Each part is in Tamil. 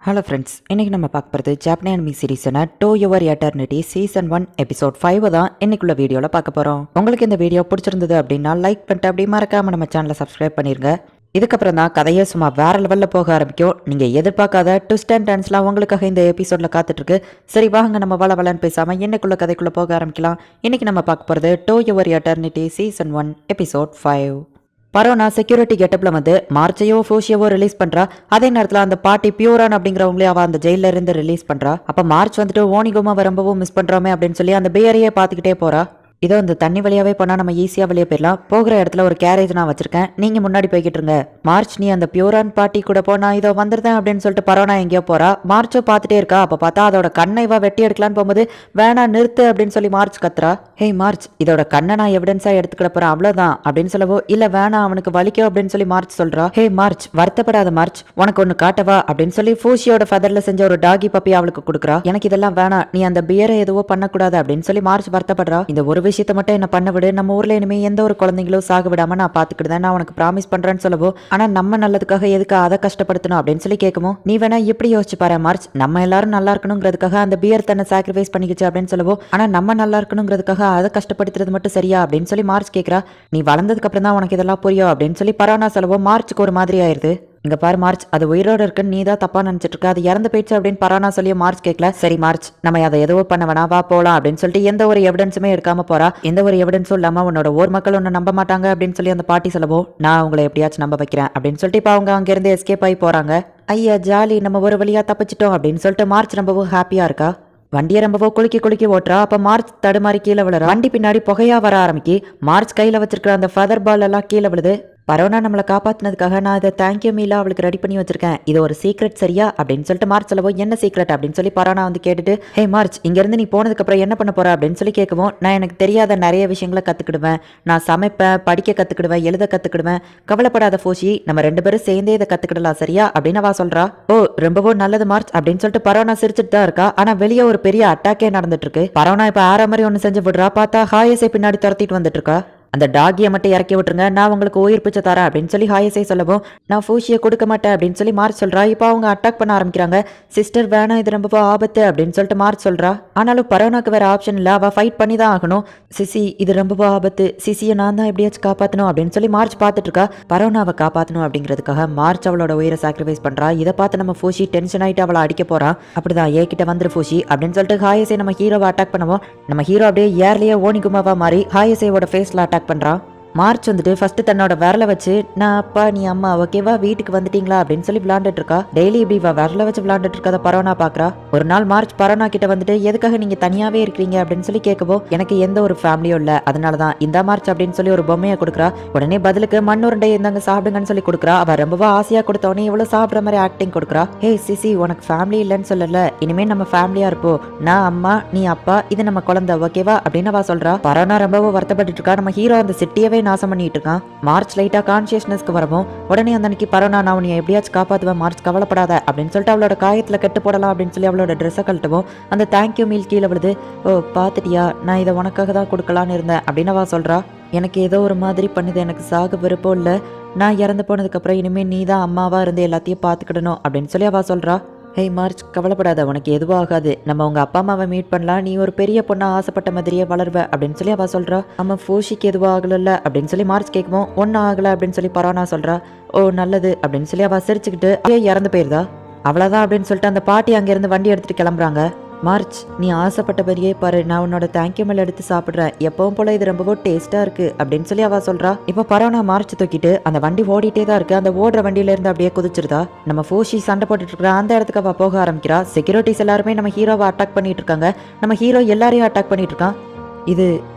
ஹலோ ஃப்ரெண்ட்ஸ், இன்றைக்கி நம்ம பார்க்க போகிறது ஜாப்பனி அனிமி சீரிஸான to your eternity season 1 episode 5 தான் இன்னைக்குள்ள வீடியோவில் பார்க்க போகிறோம். உங்களுக்கு இந்த வீடியோ பிடிச்சிருந்தது அப்படின்னா லைக் பண்ணிட்டு அப்படி மறக்காமல் நம்ம சேனலை சப்ஸ்கிரைப் பண்ணிருங்க. இதுக்கப்புறம் தான் கதையை சும்மா வேற லெவலில் போக ஆரம்பிக்கும். நீங்கள் எதிர்பார்க்காத ட்விஸ்ட் அண்ட் டர்ன்ஸ்லாம் உங்களுக்காக இந்த எபிசோடில் காத்துட்ருக்கு. சரி வாங்க நம்ம வளன்னு பேசாமல் இன்னைக்குள்ள கதைக்குள்ளே போக ஆரம்பிக்கலாம். இன்றைக்கி நம்ம பார்க்க போகிறது to your eternity season 1 episode 5. பரோனா செக்யூரிட்டி கெட்டப்ல வந்து மார்ச்சையோ ஃபோஷியவோ ரிலீஸ் பண்றா. அதே நேரத்துல அந்த பாட்டி பியூரான் அப்படிங்கிறவங்களே அவ அந்த ஜெயில இருந்து ரிலீஸ் பண்றா. அப்ப மார்ச் வந்துட்டு ஓனிகோமாவை ரொம்பவும் மிஸ் பண்றோமே அப்படின்னு சொல்லி அந்த பேரையே பாத்துக்கிட்டே போறா. இதோ இந்த தண்ணி வழியாவே போனா நம்ம ஈஸியா வெளியே போயிடலாம். போகிற இடத்துல ஒரு கேரேஜ் நான் வச்சிருக்கேன், நீங்க முன்னாடி போய்கிட்டு இருங்க. மார்ச் நீ அந்த பியூரான் பாட்டி கூட போனா இதோ வந்துருந்தேன் அப்படின்னு சொல்லிட்டு பரோனா எங்கேயோ போறா. மார்ச்சோ பார்த்துட்டே இருக்கா. அப்ப பார்த்தா அதோட கண்ணை இவ வெட்டி எடுக்கலான்னு போகும்போது வேணா நிறுத்து அப்படின்னு சொல்லி மார்ச் கத்துறா. ஹே மார்ச், இதோட கண்ணை நான் எவிடன்ஸா எடுத்துக்கிட போறேன் அவ்வளவுதான் அப்படின்னு சொல்லவோ, இல்ல வேணா அவனுக்கு வலிக்கும் அப்படின்னு சொல்லி மார்ச் சொல்றா. ஹே மார்ச், வருத்தப்படாத மார்ச், உனக்கு ஒன்னு காட்டவா அப்படின்னு சொல்லி ஃபூஷியோட ஃபெதர்ல செஞ்ச ஒரு டாகி பப்பி அவளுக்கு கொடுக்குறா. எனக்கு இதெல்லாம் வேணாம், நீ அந்த பியரை எதுவோ பண்ணக்கூடாது அப்படின்னு சொல்லி மார்ச் வருத்தப்படுறா. இந்த ஒரு விஷயத்த மட்டும் என்ன பண்ண விடு, நம்ம ஊர்ல இனிமே எந்த ஒரு குழந்தைங்களும் சாக விடாம நான் பாத்துக்கிட்டேன், நான் உனக்கு ப்ராமிஸ் பண்றேன்னு சொல்லவோ. ஆனா நம்ம நல்லதுக்காக எதுக்கு அதை கஷ்டப்படுத்தணும் அப்படின்னு சொல்லி கேட்கவும், நீ வேணா இப்படி யோசிச்சு பாரு மார்ச், நம்ம எல்லாரும் நல்லா இருக்கணுங்கிறதுக்காக அந்த பியர் தன்னை சாக்ரிஃபைஸ் பண்ணிக்கிச்சு அப்படின்னு சொல்லவோ, ஆனா நம்ம நல்லா இருக்கணுங்கிறதுக்காக அதை கஷ்டப்படுத்துறது மட்டும் சரியா அப்படின்னு சொல்லி மார்ச் கேட்கறா. நீ வளர்ந்ததுக்கு அப்புறம் தான் உனக்கு இதெல்லாம் புரியும் அப்படின்னு சொல்லி பரோனா சொல்லவோ மார்ச்சுக்கு ஒரு மாதிரி ஆயிருது. இங்க பாரு மார்ச், அது உயிரோட இருக்குன்னு நீ தான் தப்பா நினைச்சிட்டு இருக்க, அது இறந்து போயிடுச்சு அப்படின்னு பரானா சொல்லி மார்ச் கேட்கல. சரி மார்ச், நம்ம அதை எதுவோ பண்ண வேணா, வா போலாம் அப்படின்னு சொல்லிட்டு எந்த ஒரு எவிடன்ஸுமே எடுக்காம போறா. எந்த ஒரு எவிடன்ஸும் இல்லாம உன்னோட ஊர் மக்கள் உன்னை நம்ப மாட்டாங்க அப்படின்னு சொல்லி அந்த பாட்டி சொல்லவோ, நான் உங்களை எப்படியாச்சும் நம்ப வைக்கிறேன் அப்படின்னு சொல்லிட்டு இப்ப அவங்க அங்க இருந்து எஸ்கேப் ஆகி போறாங்க. ஐயா ஜாலி, நம்ம ஒரு வழியா தப்பிச்சிட்டோம் அப்படின்னு சொல்லிட்டு மார்ச் ரொம்பவும் ஹாப்பியா இருக்கா. வண்டியை ரொம்பவோ குலுக்கி ஓட்டுறா. அப்ப மார்ச் தடுமாறி கீழே விழுறா. வண்டி பின்னாடி புகையா வர ஆரம்பிக்கி. மார்ச் கையில வச்சிருக்கிற அந்த ஃபெதர் பால் எல்லாம் கீழே விழுது. பரோனா நம்மளை காப்பாத்தினதுக்காக நான் இதை தேங்க்யூ மீலா அவளுக்கு ரெடி பண்ணி வச்சிருக்கேன், இது ஒரு சீக்ரெட் சரியா அப்படின்னு சொல்லிட்டு மார்ச் சொல்லவோ, என்ன சீக்ரெட் அப்படின்னு சொல்லி பரோனா வந்து கேட்டுட்டு, ஹே மார்ச், இங்க இருந்து நீ போனதுக்கு அப்புறம் என்ன பண்ண போற அப்படின்னு சொல்லி கேட்கவும், நான் எனக்கு தெரியாத நிறைய விஷயங்களை கத்துக்கிடுவேன், நான் சமைப்பேன், படிக்க கத்துக்கிடுவேன், எழுத கத்துக்கிடுவேன், கவலைப்படாத ஃபோஷி, நம்ம ரெண்டு பேரும் சேர்ந்தே இதை கத்துக்கிடலாம் சரியா அப்படின்னு அவ சொல்றா. ஓ ரொம்பவும் நல்லது மார்ச் அப்படின்னு சொல்லிட்டு பரோனா சிரிச்சுட்டு தான் இருக்கா. ஆனா வெளியே ஒரு பெரிய அட்டாக்கே நடந்துட்டு இருக்கு. பரோனா இப்ப ஆற மாதிரி ஒன்னு செஞ்சு விடுறா. பார்த்தா ஹாயஸை பின்னாடி துரத்திட்டு வந்துட்டு இருக்கா. அந்த டாகியை மட்டும் இறக்கி விட்டுருங்க, நான் உங்களுக்கு உயிர் பிச்சை தரேன் அப்படின்னு சொல்லி ஹாயஸை சொல்லவும், நான் ஃபூஷியை கொடுக்க மாட்டேன் அப்படின்னு சொல்லி மார்ச் சொல்றா. இப்போ அவங்க அட்டாக் பண்ண ஆரம்பிக்கிறாங்க. சிஸ்டர் வேணாம், இது ரொம்ப ஆபத்து அப்படின்னு சொல்லிட்டு மார்ச் சொல்றா. ஆனாலும் பரோனாக்கு வேற ஆப்ஷன் இல்ல, அவ ஃபைட் பண்ணி தான் ஆகணும். சிசி இது ரொம்ப ஆபத்து, சிசியை நான் தான் எப்படியாச்சும் காப்பாற்றணும் அப்படின்னு சொல்லி மார்ச் பார்த்துட்டு இருக்கா. பரோனாவை காப்பாற்றணும் அப்படிங்கிறதுக்காக மார்ச் அவளோட உயிரை சாக்ரிஃபைஸ் பண்றா. இதை பார்த்து நம்ம ஃபூஷி டென்ஷன் ஆயிட்டு அவளை அடிக்க போறான். அப்படிதான் ஏ கிட்ட வந்துரு ஃபூஷி அப்படின்னு சொல்லிட்டு ஹாயஸை நம்ம ஹீரோவை அட்டாக் பண்ணுவோம். நம்ம ஹீரோ அப்படியே ஏர்லயே ஓனிகுமாவா மாறி ஹாயஸையோட ஃபேஸ்ல அட்டாக் பண்றான். மார்ச் வந்துட்டு ஃபர்ஸ்ட் தன்னோட விரல வச்சு, நான் அப்பா நீ அம்மா ஓகேவா வீட்டுக்கு வந்துட்டீங்களா அப்படின்னு சொல்லி விளையாண்டுட்டு இருக்கா. டெய்லி இப்படி விரல வச்சு விளையாண்டுட்டு இருக்கா பரோனா பாக்குறா. ஒரு நாள் மார்ச் பரோனா கிட்ட வந்துட்டு, எதுக்காக நீங்க தனியாவே இருக்கிறீங்க அப்படின்னு சொல்லி கேட்கவோ, எனக்கு எந்த ஒரு ஃபேமிலியும் இல்ல, அதனாலதான் இந்த மார்ச் அப்படின்னு சொல்லி ஒரு பொம்மையை கொடுக்குறா. உடனே பதிலுக்கு மண்ணுருண்டை இருந்தாங்க சாப்பிடுங்கன்னு சொல்லி கொடுக்குறா. அவ ரொம்பவா ஆசையா கொடுத்தவனே இவ்வளவு சாப்பிடுற மாதிரி ஆக்டிங் கொடுக்குறா. ஹே சிசி, உனக்கு ஃபேமிலி இல்லைன்னு சொல்லல, இனிமே நம்ம ஃபேமிலியா இருப்போம், நான் அம்மா நீ அப்பா, இது நம்ம குழந்தை ஓகேவா அப்படின்னு அவ சொல்றா. பரோனா ரொம்பவும் வருத்தப்பட்டு இருக்கா. நம்ம ஹீரோ அந்த சிட்டியவே நாசம் பண்ணிட்டு இருக்கான். மார்ச் லைட்டா கான்சியஸ்னஸ்க்கு வரவும், உடனே அந்த அன்னைக்கு பரோனா நான் உன்னை எப்படியாச்சும் காப்பாத்துவேன் மார்ச், கவலைப்படாத அப்படின்னு சொல்லிட்டு அவளோட காயத்துல கெட்டு போடலாம் அப்படின்னு சொல்லி அவளோட ட்ரெஸ்ஸை கழட்டவும், அந்த தேங்க்யூ மீல் கீழே விழுது. ஓ பாத்துட்டியா, நான் இதை உனக்காக தான் கொடுக்கலான்னு இருந்தேன் அப்படின்னு அவ சொல்றா. எனக்கு ஏதோ ஒரு மாதிரி பண்ணுது, எனக்கு சாக விருப்பம் இல்லை, நான் இறந்து போனதுக்கு அப்புறம் இனிமே நீ தான் அம்மாவா இருந்து எல்லாத்தையும் பாத்துக்கிடணும் அப்படின்னு சொல்லி அவ சொல்றா. ஹே மார்ச், கவலைப்படாத, உனக்கு எதுவும் ஆகாது, நம்ம உங்க அப்பா அம்மாவை மீட் பண்ணலாம், நீ ஒரு பெரிய பொண்ணா ஆசைப்பட்ட மாதிரியே வளர்வ அப்படின்னு சொல்லி அவ சொல்றா. அம்மா ஃபூஷிக்கு எதுவும் ஆகல அப்படின்னு சொல்லி மார்ச் கேட்கவும், ஒன்னும் ஆகல அப்படின்னு சொல்லி பரோனா சொல்றா. ஓ நல்லது அப்படின்னு சொல்லி அவ சிரிச்சுக்கிட்டு இறந்து போயிருதா. அவ்வளவுதான் அப்படின்னு சொல்லிட்டு அந்த பாட்டி அங்கிருந்து வண்டி எடுத்துட்டு கிளம்புறாங்க. மார்ச், நீ ஆசைப்பட்டபடியே பாரு, நான் உன்னோட தேங்க்யூ மேல எடுத்து சாப்பிடுறேன், எப்பவும் போல இது ரொம்பவும் டேஸ்டா இருக்கு அப்படின்னு சொல்லி அவ சொல்றா. இப்ப பரோனா மார்ச் தூக்கிட்டு அந்த வண்டி ஓடிட்டே தான் இருக்கு. அந்த ஓடுற வண்டியில இருந்து அப்படியே குதிச்சிருதா. நம்ம ஃபூஷி சண்டை போட்டுட்டு இருக்கிற அந்த இடத்துக்கு அவ போக ஆரம்பிக்கிறா. செக்யூரிட்டிஸ் எல்லாருமே நம்ம ஹீரோவை அட்டாக் பண்ணிட்டு இருக்காங்க. நம்ம ஹீரோ எல்லாரையும் அட்டாக் பண்ணிட்டு இருக்கான்.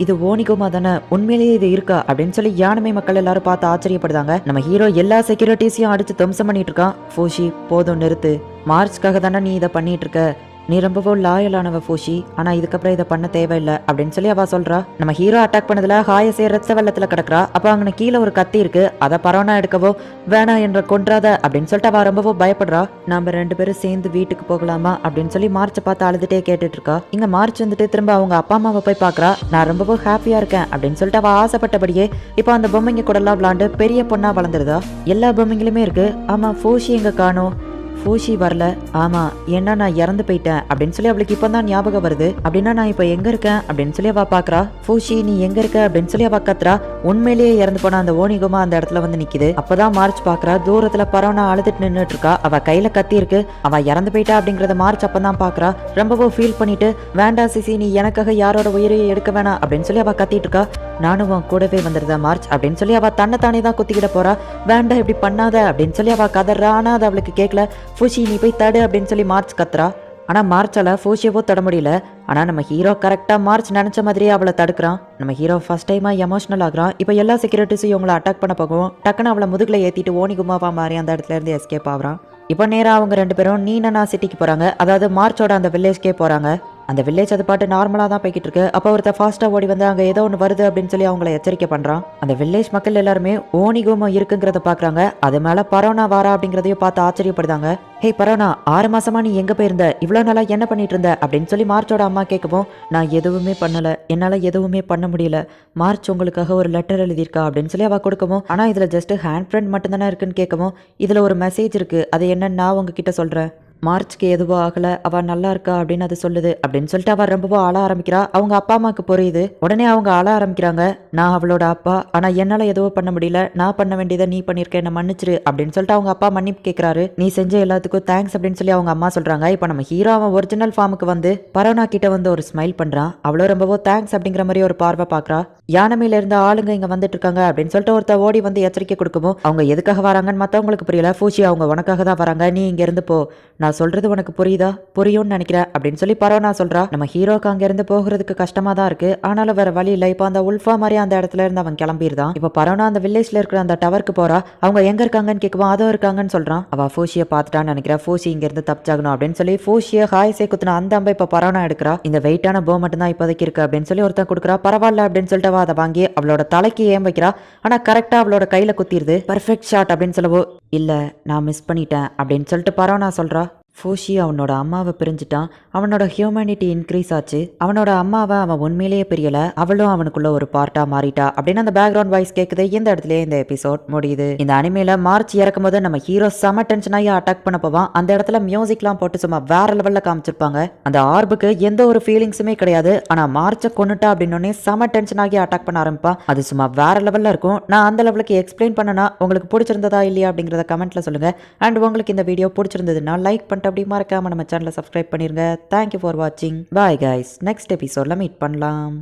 இது ஓனிகுமா தானே, உண்மையிலேயே இது இருக்கா அப்படின்னு சொல்லி யானமே மக்கள் எல்லாரும் பார்த்து ஆச்சரியப்படுதாங்க. நம்ம ஹீரோ எல்லா செக்யூரிட்டிஸையும் அடிச்சு துவம்சம் பண்ணிட்டு இருக்கான். ஃபூஷி போதும் நிறுத்து, மார்ச்காக தானே நீ இதை பண்ணிட்டு இருக்க, நீ ரொம்பவும் லாயலானவ ஃபூஷி, ஆனா இதுக்கப்புறம் இதை பண்ண தேவையில்லை அப்படின்னு சொல்லி அவ சொல்றா. நம்ம ஹீரோ அட்டாக் பண்ணதுல ஹாயஸே ரத்த வெள்ளத்துல கிடக்குறா. அப்ப அங்க கீழே ஒரு கத்தி இருக்கு, அதை பரோனா எடுக்கவோ, வேணா என்ற கொன்றாத அப்படின்னு சொல்லிட்டு அவ ரொம்பவும் பயப்படுறா. நாம ரெண்டு பேரும் சேர்ந்து வீட்டுக்கு போகலாமா அப்படின்னு சொல்லி மார்ச்சை பார்த்து அழுதுட்டே கேட்டுட்டு இருக்கா. இங்க மார்ச் வந்துட்டு திரும்ப அவங்க அப்பா அம்மாவை போய் பாக்குறா. நான் ரொம்பவும் ஹாப்பியா இருக்கேன் அப்படின்னு சொல்லிட்டு அவ ஆசைப்பட்டபடியே இப்போ அந்த பொம்மைங்க கூட எல்லாம் விளாண்டு பெரிய பொண்ணா வளர்ந்துருதா. எல்லா பொம்மைங்களுமே இருக்கு. ஆமா ஃபூஷி எங்க காணோம், ஃபூஷி வரல. ஆமா, ஏன்னா நான் இறந்து போயிட்டேன் அப்படின்னு சொல்லி அவளுக்கு இப்பதான் ஞாபகம் வருது. அப்படின்னா நான் இப்ப எங்க இருக்கேன் அப்படின்னு சொல்லி அவ பாக்குறா. ஃபூஷி நீ எங்க இருக்க அப்படின்னு சொல்லி அவ கத்துறா. உண்மையிலேயே இறந்து போன அந்த ஓனிகுமா அந்த இடத்துல வந்து நிக்குது. அப்பதான் மார்ச் பாக்குறா. தூரத்துல பரவனா அழுதுட்டு நின்னுட்டு இருக்கா. அவ கையில கத்தி இருக்கு. அவ இறந்து போயிட்டா அப்படிங்கறத மார்ச் அப்பதான் பாக்குறா. ரொம்பவும் ஃபீல் பண்ணிட்டு வேண்டாம் சிசி, நீ எனக்காக யாரோட உயிரையை எடுக்க வேணாம் அப்படின்னு சொல்லி அவ கத்திட்டு இருக்கா. நானும் உன் கூடவே வந்துருதா மார்ச் அப்படின்னு சொல்லி அவ தன்னைத்தானே தான் குத்திக்கிட போறா. வேண்டாம் இப்படி பண்ணாத அப்படின்னு சொல்லி அவ கதறா. ஆனா அது அவளுக்கு கேட்கல. ஃபூஷி நீ போய் தடு அப்படின்னு சொல்லி மார்ச் கத்துறா. ஆனா மார்ச்சால ஃபூஷியவோ தொட முடியல. ஆனா நம்ம ஹீரோ கரெக்டா மார்ச் நினைச்ச மாதிரியே அவளை தடுக்கிறான். நம்ம ஹீரோ ஃபர்ஸ்ட் டைமா எமோஷனல் ஆகுறான். இப்போ எல்லா செக்யூரிட்டிஸும் இவங்களை அட்டாக் பண்ண போகும். டக்குன்னு அவளை முதுகுல ஏத்திட்டு ஓனிகுமாவா மாறி அந்த இடத்துல இருந்து எஸ்கேப் ஆகுறான். இப்போ நேரா அவங்க 2 பேரும் நீனனா சிட்டிக்கு போறாங்க. அதாவது மார்ச்சோட அந்த வில்லேஜ்க்கே போறாங்க. அந்த வில்லேஜ் அது பாட்டு நார்மலா தான் போய்கிட்டு இருக்கு. அப்போ ஒருத்தர் ஃபாஸ்டா ஓடி வந்து அங்க ஏதோ ஒன்று வருது அப்படின்னு சொல்லி அவங்களை எச்சரிக்கை பண்றான். அந்த வில்லேஜ் மக்கள் எல்லாருமே ஓனிகுமா இருக்குங்கிறத பாக்குறாங்க. அது மேல பரோனா வாரா அப்படிங்கறதையும் பார்த்து ஆச்சரியப்படுதாங்க. ஹே பரோனா, 6 மாசமா நீ எங்க போயிருந்த? இவ்வளவு நாளா என்ன பண்ணிட்டு இருந்த அப்படின்னு சொல்லி மார்ச்சோட அம்மா கேட்கவும், நான் எதுவுமே பண்ணல, என்னால எதுவுமே பண்ண முடியல. மார்ச் உங்களுக்காக ஒரு லெட்டர் எழுதியிருக்கா அப்படின்னு சொல்லி அவ கொடுக்கவும், ஆனா இதுல ஜஸ்ட் ஹேண்ட் பிரிண்ட் மட்டும் தானே இருக்குன்னு கேட்கவும், இதுல ஒரு மெசேஜ் இருக்கு, அது என்னன்னு நான் உங்ககிட்ட சொல்றேன். மார்ச்க்கு எதுவும் ஆகல, அவ நல்லா இருக்கா அப்படின்னு அது சொல்லுது அப்படின்னு சொல்லிட்டு அவ ரொம்பவும் அழ ஆரம்பிக்கிறா. அவங்க அப்பா அம்மாவுக்கு புரியுது. உடனே அவங்க அழ ஆரம்பிக்கிறாங்க. நான் அவளோட அப்பா, ஆனா என்னால எதுவும் பண்ண முடியல, நான் பண்ண வேண்டியதை நீ பண்ணிருக்க, என்ன மன்னிச்சிரு அப்படின்னு சொல்லிட்டு அவங்க அப்பா மன்னிப்பு கேட்கிறாரு. நீ செஞ்ச எல்லாத்துக்கும் தேங்க்ஸ் அப்படின்னு சொல்லி அவங்க அம்மா சொல்றாங்க. இப்போ நம்ம ஹீரோ அவன் ஒரிஜினல் ஃபார்முக்கு வந்து பரோனா கிட்ட வந்து ஒரு ஸ்மைல் பண்றான். அவ்வளோ ரொம்பவும் தேங்க்ஸ் அப்படிங்கிற மாதிரி ஒரு பார்வை பாக்குறா. யானமையில இருந்த ஆளுங்க இங்க வந்துட்டு இருக்காங்க அப்படின்னு சொல்லிட்டு ஒருத்தர் ஓடி வந்து எச்சரிக்கை கொடுக்கவும், அவங்க எதுக்காக வராங்கன்னு மத்தவங்களுக்கு புரியல. ஃபூஷி அவங்க உனக்காக தான் வராங்க, நீ இங்க இருந்து போ, நான் சொல்றது உனக்கு புரியுதா, புரியும்னு நினைக்கிறேன் அப்படின்னு சொல்லி பரோனா சொல்றா. நம்ம ஹீரோக்கு அங்க இருந்து போகிறதுக்கு கஷ்டமா தான் இருக்கு. ஆனாலும் வேற வழி இல்லை. இப்போ அந்த உல்ஃபா மாதிரி அந்த இடத்துல இருந்து அவன் கிளம்பிடுதான். இப்போ பரோனா அந்த வில்லேஜ்ல இருக்கிற அந்த டவருக்கு போறா. அவங்க எங்க இருக்காங்கன்னு கேட்கவும் அதோ இருக்காங்கன்னு சொல்றான். அவ ஃபூஷியை பார்த்துட்டான்னு நினைக்கிறா. ஃபூஷி இங்க இருந்து தப்பிச்சாகணும் அப்படின்னு சொல்லி ஃபூஷியை ஹாய்ஸே குத்துனா அந்த அம்பை இப்போ பரோனா எடுக்கிறா. இந்த வெயிட்டான போ மட்டும் தான் இப்போதைக்கு இருக்கு அப்படின்னு சொல்லி ஒருத்தன் கொடுக்குறா. பரவாயில்ல அப்படின்னு சொல்லிட்டு அதை வாங்கி அவளோட தலைக்கு ஏன் வைக்கிறா. ஆனா கரெக்டா அவளோட கையில குத்திடுது. பர்ஃபெக்ட் ஷாட் அப்படின்னு சொல்லவோ, இல்ல நான் மிஸ் பண்ணிட்டேன் அப்படின்னு சொல்லிட்டு பரோனா சொல்றா. ஃபூஷி அவனோட அம்மாவை பிரிஞ்சுட்டான். அவனோட ஹியூமனிட்டி இன்க்ரீஸ் ஆச்சு. அவனோட அம்மாவை அவன் உண்மையிலேயே பிரியல. அவளும் அவனுக்குள்ள ஒரு பார்ட்டா மாறிட்டா அப்படின்னு அந்த பேக்ரவுண்ட் வாய்ஸ் கேட்குது. இந்த இடத்துல இந்த எபிசோட் முடியுது. இந்த அனிமேல மார்ச் இறக்கும் போது நம்ம ஹீரோ செம டென்ஷனாகி அட்டாக் பண்ண போவான். அந்த இடத்துல மியூசிக்லாம் போட்டு சும்மா வேற லெவல்ல காமிச்சிருப்பாங்க. அந்த ஆர்புக்கு எந்த ஒரு ஃபீலிங்ஸுமே கிடையாது. ஆனா மார்ச்சை கொண்டுட்டா அப்படின்னு செம டென்ஷனாகி அட்டாக் பண்ண ஆரம்பிப்பான். அது சும்மா வேற லெவல்ல இருக்கும். நான் அந்த லெவலுக்கு எக்ஸ்பிளைன் பண்ணனா உங்களுக்கு பிடிச்சிருந்ததா இல்லையா அப்படிங்கிறத கமெண்ட்ல சொல்லுங்க. அண்ட் உங்களுக்கு இந்த வீடியோ பிடிச்சிருந்ததுன்னா லைக் பண்ணிட்டு அப்படி மறக்காம நம்ம சேனலை சப்ஸ்கிரைப் பண்ணிருங்க. தேங்க்யூ ஃபார் வாட்சிங். Bye guys. நெக்ஸ்ட் எபிசோட்ல மீட் பண்ணலாம்.